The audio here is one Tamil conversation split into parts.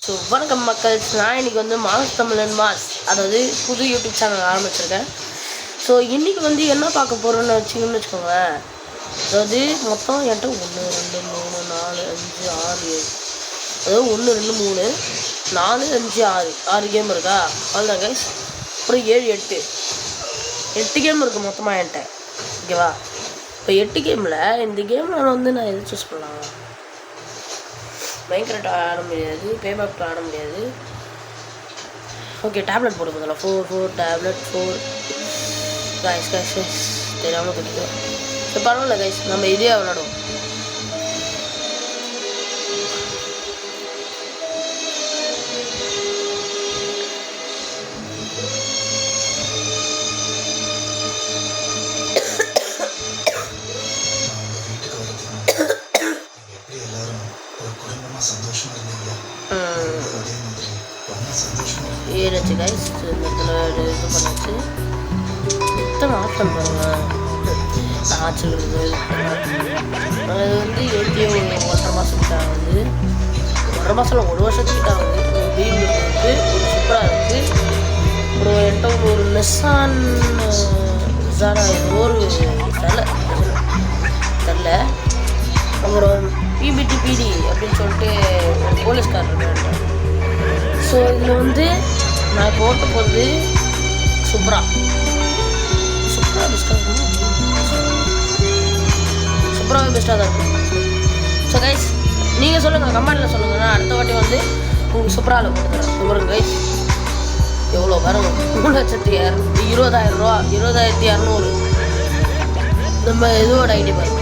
ஸோ வணக்கம் மக்கள், நான் இன்றைக்கி வந்து மாஸ் தமிழன் மாஸ், அதாவது புது யூடியூப் சேனல் ஆரம்பிச்சிருக்கேன். ஸோ இன்றைக்கி வந்து என்ன பார்க்க போகிறோன்னு வச்சுக்கோங்க. அதாவது மொத்தம் என்கிட்ட 1 2 3 4 5 6 7, அதாவது 1 2 3 4 5 6 கேம் இருக்கா, அவ்வளோதான் கைஸ். அப்புறம் 7 8 கேம் இருக்குது மொத்தமாக என்கிட்ட, ஓகேவா? இப்போ 8 கேமில் இந்த கேமில் வந்து நான் எது சூஸ் பண்ணலாம்? மைன்கிராஃப்ட் ஆட முடியாது, பேபாக்ட் ஆட முடியாது. ஓகே, டேப்லெட் போட்டு போதில்ல, 4 டேப்லெட் 4 கைஸ் தெரியாமல் கொடுக்கும். சரி பரவாயில்ல கைஸ், நம்ம இதே விளாடுவோம். ஏறாச்சு கைஸ், இந்த இடத்துல இது பண்ணாச்சு. எத்தனை ஆப்ஷன் பாருங்க. ஆச்சு அது வந்து ஏற்றியே 1.5 மாதத்துக்கிட்ட ஆகுது, 1.5 மாதம் 1 வருஷத்துக்கிட்ட ஆகுது. ஒரு வீடு இருக்குது, ஒரு சூப்பராக இருக்குது. அப்புறம் என்கிட்ட ஒரு நிசான் ஜாரா ஒரு தெரில. அப்புறம் பிபிடிபிடி அப்படின்னு சொல்லிட்டு ஒரு போலீஸ்கார் இருக்காங்க. ஸோ இதில் வந்து நான் இப்போ ஓட்ட போகிறது சூப்பரா பெஸ்ட்டாக தான் இருக்கும். ஸோ கைஸ் நீங்கள் சொல்லுங்கள், கமெண்டில் சொல்லுங்கள். நான் அடுத்த வாட்டி வந்து உங்களுக்கு சூப்பராக கொடுத்துறேன். சொல்லுங்க கைஸ், எவ்வளோ பாருங்க, 3,20,000 ரூபா, 20,200 நம்ம இதோட ஐடி பாருங்க,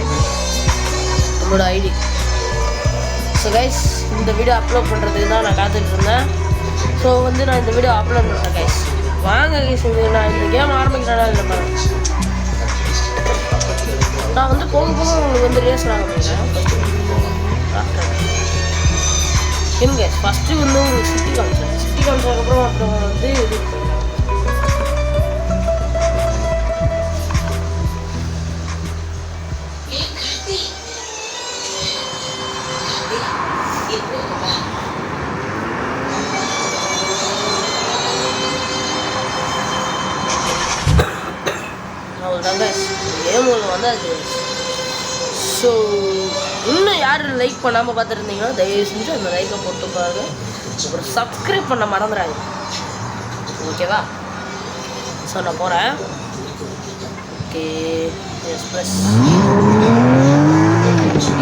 நம்மளோட ஐடி. ஸோ கைஸ், இந்த வீடியோ அப்லோட் பண்ணுறதுக்கு தான் நான் காத்துட்டு இருந்தேன். ஸோ வந்து நான் இந்த வீடியோ அப்லோட் பண்ணுறேன் கைஸ். வாங்க கைஸ், நான் இந்த கேம் ஆரம்பிக்கிறேன்னா இல்லை பாருங்க. நான் வந்து போக உங்களுக்கு வந்து ரேஸ் ஆரம்பிக்கிறேன். இருங்க, ஃபஸ்ட்டு வந்து உங்களுக்கு சிட்டி காமிச்சதுக்கப்புறம் அப்புறம் வந்து இது கேம் வந்தாச்சு. ஸோ இன்னும் யாரும் லைக் பண்ணாமல் பார்த்துருந்தீங்கன்னா தயவு செஞ்சு அந்த லைக்கை போட்டு பாருங்க. அப்புறம் சப்ஸ்கிரைப் பண்ண மறந்துடாது, ஓகேவா? ஸோ நான் போகிறேன். ஓகே, எக்ஸ்பிரஸ்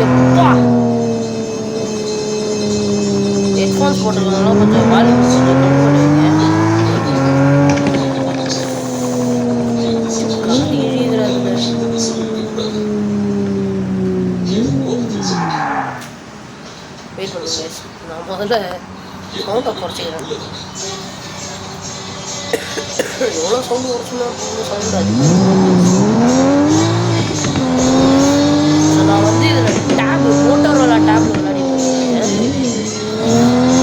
எப்பா ஹெட்ஃபோன்ஸ் போட்டுருக்கனால கொஞ்சம் வால்யூம் கொஞ்சம் கம்மி பண்ணுவீங்க. வெயிட் பண்ணுங்க, நான் முதல்ல சவுண்டை குறைச்சிக்கிறேன். எவ்வளோ சவுண்டு குறைச்சுன்னா சவுண்டு அதிகம். நான் வந்து இதில் டேபு மோட்டோரோலா டேப்ல விளையாடிட்டு இருக்கேன்.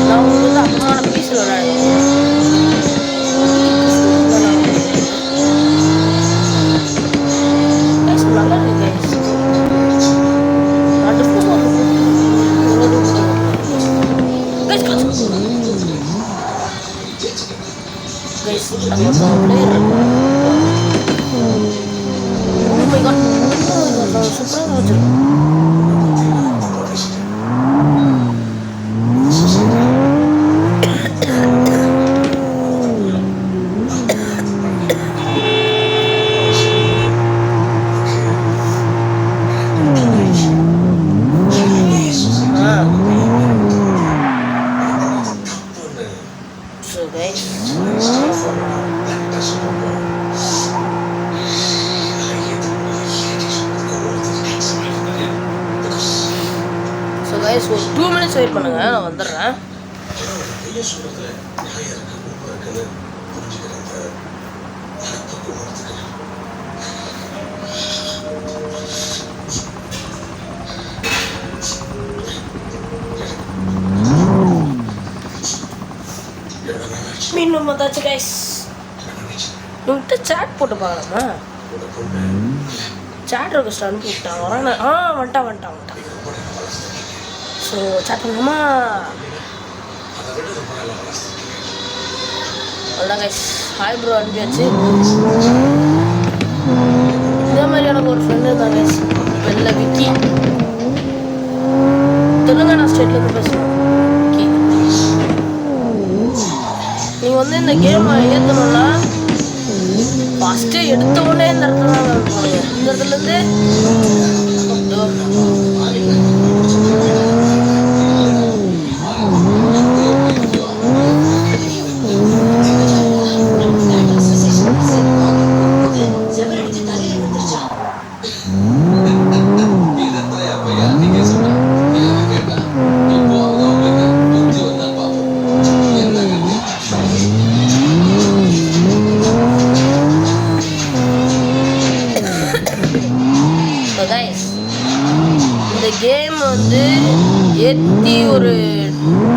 நான் உங்களுக்கு வந்து அப்புறமான பீஸில் விளையாடுவேன். நல்லா இருக்கு guys, aku mau player. Oh my god, super aja. So guys, ஒரு 2 minutes வெயிட் பண்ணுங்க, நான் வந்துடுறேன். மீண்டும் வந்தாச்சு கைஸ். உங்கள்கிட்ட சேட் போட்டு பார்க்கலாமா? chat request அனுப்பி விட்டான் வரானே. வந்துட்டான். ஸோ chat பண்ணுமா? அவ்வளோதான் கைஸ். Hi bro அனுப்பியாச்சு. இதே மாதிரி எனக்கு ஒரு ஃப்ரெண்டு இருந்தாங்க கைஸ், வெள்ளை விக்கி, தெலுங்கானா ஸ்டேட்லேருந்து பேசுகிறேன். விக்கி, நீங்கள் வந்து இந்த கேமை ஏற்றணும்னா ஃபஸ்ட்டு எடுத்த உடனே இந்த இடத்துல தான் போடுங்க. இந்த இடத்துலேருந்து இந்த கேம் வந்து ஏற்றி ஒரு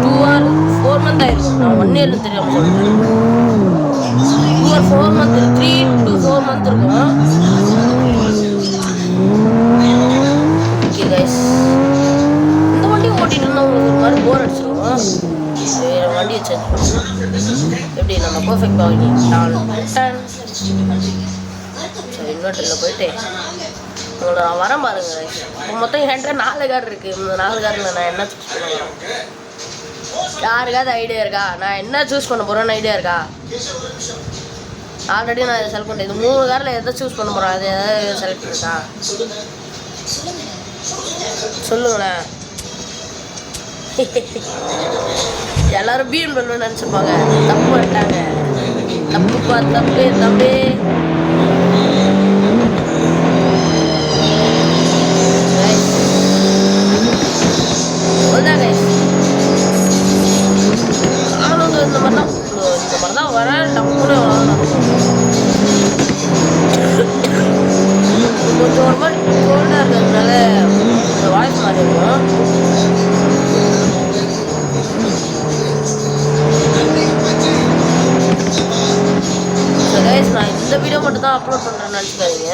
2 or 4 month ஆயிருக்கும். நான் 1 year தெரியாமல் சொல்கிறேன். 2 or 4 month, 3 to 4 month இருக்கும். ஓகே கைஸ், இந்த வண்டி ஓட்டிட்டு உங்களுக்கு ஒரு மாதிரி போர் அடிச்சிருக்கும். வேறு வண்டியை சேஞ்ச் எப்படி நம்ம பர்ஃபெக்ட் வாங்கி இன்வெர்டரில் போயிட்டு உங்களை நான் வரேன் பாருங்க. இப்போ மொத்தம் என்கிட்ட 4 கார் இருக்குது. இந்த 4 காரில் நான் என்ன சூஸ் பண்ண போகிறேன்? யாருக்காவது ஐடியா இருக்கா? நான் என்ன சூஸ் பண்ண போகிறேன்னு ஐடியா இருக்கா? ஆல்ரெடி நான் இதை செலக்ட் பண்ணிட்டேன். இது 3 காரில் எதை சூஸ் பண்ண போகிறேன்? அது எதாவது செலக்ட் பண்ணிட்டா சொல்லுங்களேன். எல்லோரும் BMW நினச்சிப்பாங்க. தப்பு பண்ணிட்டாங்க. தப்புப்பா, தப்பு தம்பி. இந்த மாதிரி தான் வரேன். டப்புன்னு கொஞ்சம் ஒரு மாதிரி கோல்டாக இருக்கிறதுனால இந்த வாய்ஸ் மாதிரி இருக்கும். ஸோ கைஸ், நான் இந்த வீடியோ மட்டும் தான் அப்லோட் பண்ணுறேன்னு நினச்சிக்காதீங்க.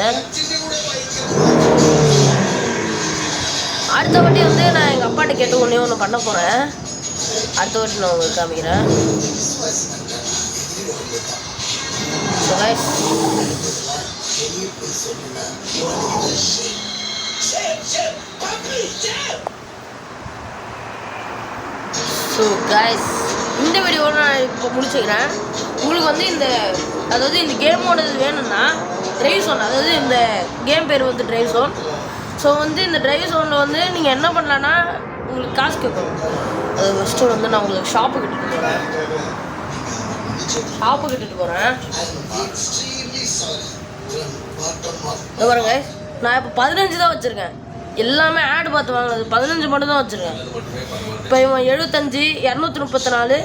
அடுத்த வாட்டி வந்து நான் எங்கள் அப்பாட்ட கேட்டு ஒன்று பண்ண போகிறேன். அடுத்த வாட்டி நான் உங்களுக்கு காமிக்கிறேன். ஸோ கைஸ், இந்த வீடியோவில் நான் இப்போ முடிச்சுக்கிறேன். உங்களுக்கு வந்து அதாவது இந்த கேமோடது வேணும்னா டிரைவ் ஜோன், அதாவது இந்த கேம் பேர் வந்து டிரைவ் ஜோன். ஸோ வந்து இந்த டிரைவ் ஜோனில் வந்து நீங்கள் என்ன பண்ணலான்னா உங்களுக்கு காசு கேட்கணும். அது ஃபஸ்ட்டு வந்து நான் உங்களுக்கு ஷாப்புக்கு இட்டுட்டு போகிறேன். இதை பாருங்க, நான் இப்போ 15 தான் வச்சுருக்கேன். எல்லாமே ஆட் பார்த்து வாங்கினது 15 மட்டும் தான் வச்சுருக்கேன். இப்போ இவன் 75, 234,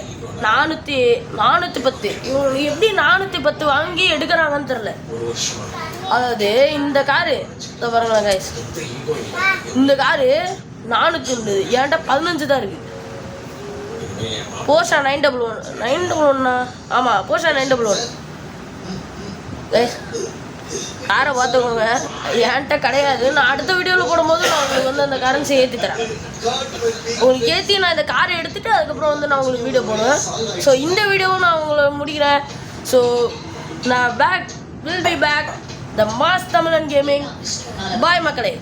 410. இவங்க எப்படி 410 வாங்கி எடுக்கிறாங்கன்னு தெரில. அதாவது இந்த காரு இதை பாருங்களேன் கைஸ், இந்த காரு 450, என்கிட்ட 15 தான் இருக்குது. போர்ஷா 911 ஆமாம், போர்ஷா 911 கைஸ். காரை பார்த்துக்கோங்க, என்கிட்ட கிடையாது. நான் அடுத்த வீடியோவில் போடும்போது நான் உங்களுக்கு வந்து அந்த கரன்சி ஏற்றி தரேன். உங்களுக்கு ஏற்றி நான் இந்த காரை எடுத்துகிட்டு அதுக்கப்புறம் வந்து நான் உங்களுக்கு வீடியோ போடுவேன். ஸோ இந்த வீடியோவும் நான் உங்களை முடிக்கிறேன். ஸோ நான் will be back the mass Tamilan gaming. Bye மக்களே.